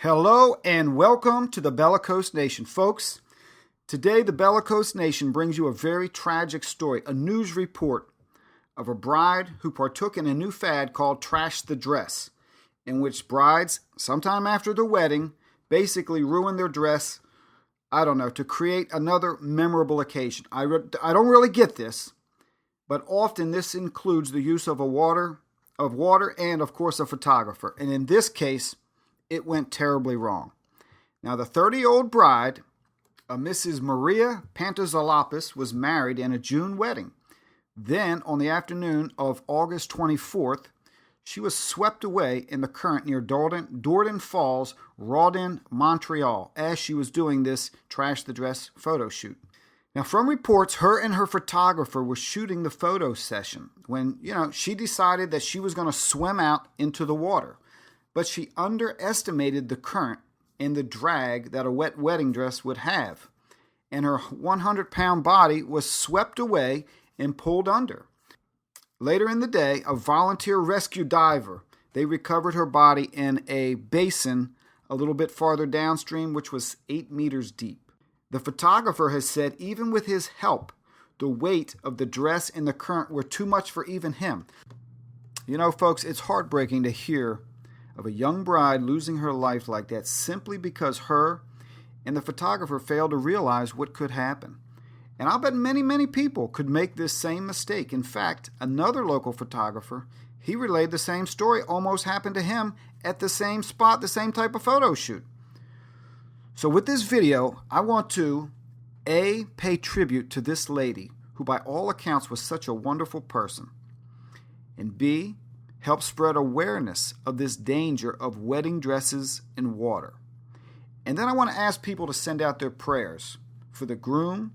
Hello and welcome to the Bellicose Nation, folks. Today, the Bellicose Nation brings you a very tragic story, a news report of a bride who partook in a new fad called Trash the Dress, in which brides, sometime after the wedding, basically ruin their dress, to create another memorable occasion. I don't really get this, but often this includes the use of water and, of course, a photographer. And in this case, it went terribly wrong. Now, the 30-year-old bride, Mrs. Maria Pantazopoulos, was married in a June wedding. Then, on the afternoon of August 24th, she was swept away in the current near Dordan Falls, Rawdon, Montreal, as she was doing this Trash the Dress photo shoot. Now, from reports, her and her photographer were shooting the photo session when, she decided that she was going to swim out into the water. But she underestimated the current and the drag that a wet wedding dress would have, and her 100-pound body was swept away and pulled under. Later in the day, a volunteer rescue diver, they recovered her body in a basin a little bit farther downstream, which was 8 meters deep. The photographer has said even with his help, the weight of the dress and the current were too much for even him. Folks, it's heartbreaking to hear of a young bride losing her life like that simply because her and the photographer failed to realize what could happen. And I'll bet many, many people could make this same mistake. In fact, another local photographer, he relayed the same story, almost happened to him at the same spot, the same type of photo shoot. So with this video, I want to A, pay tribute to this lady, who by all accounts was such a wonderful person, and B, help spread awareness of this danger of wedding dresses in water. And then I want to ask people to send out their prayers for the groom,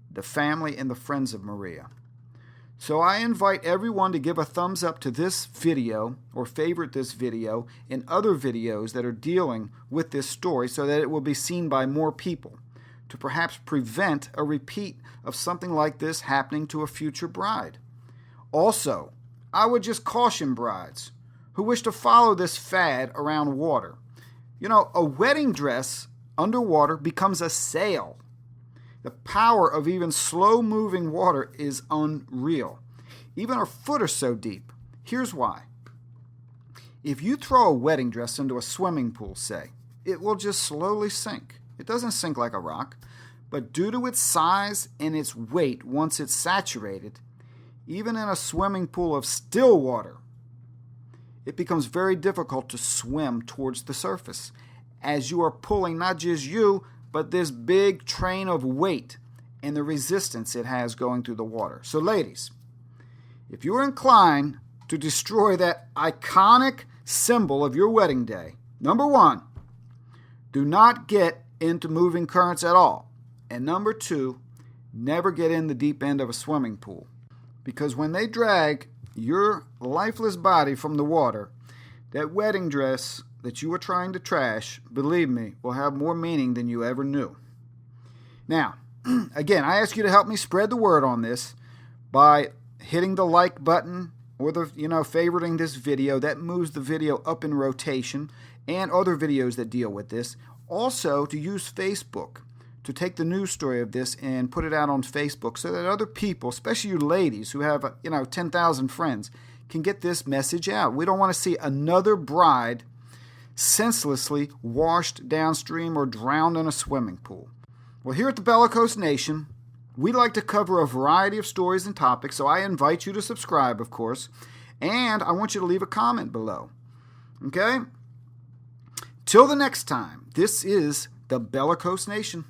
the family, and the friends of Maria. So I invite everyone to give a thumbs up to this video or favorite this video and other videos that are dealing with this story so that it will be seen by more people to perhaps prevent a repeat of something like this happening to a future bride. Also, I would just caution brides who wish to follow this fad around water. A wedding dress underwater becomes a sail. The power of even slow-moving water is unreal. Even a foot or so deep. Here's why. If you throw a wedding dress into a swimming pool, say, it will just slowly sink. It doesn't sink like a rock, but due to its size and its weight, once it's saturated, even in a swimming pool of still water, it becomes very difficult to swim towards the surface, as you are pulling not just you, but this big train of weight and the resistance it has going through the water. So ladies, if you're inclined to destroy that iconic symbol of your wedding day, number one, do not get into moving currents at all. And number two, never get in the deep end of a swimming pool. Because when they drag your lifeless body from the water, that wedding dress that you were trying to trash, believe me, will have more meaning than you ever knew. Now, again, I ask you to help me spread the word on this by hitting the like button or favoriting this video. That moves the video up in rotation, and other videos that deal with this. Also, to use Facebook to take the news story of this and put it out on Facebook so that other people, especially you ladies who have 10,000 friends, can get this message out. We don't want to see another bride senselessly washed downstream or drowned in a swimming pool. Well, here at the Bellicose Nation, we like to cover a variety of stories and topics, so I invite you to subscribe, of course, and I want you to leave a comment below. Okay? Till the next time, this is the Bellicose Nation.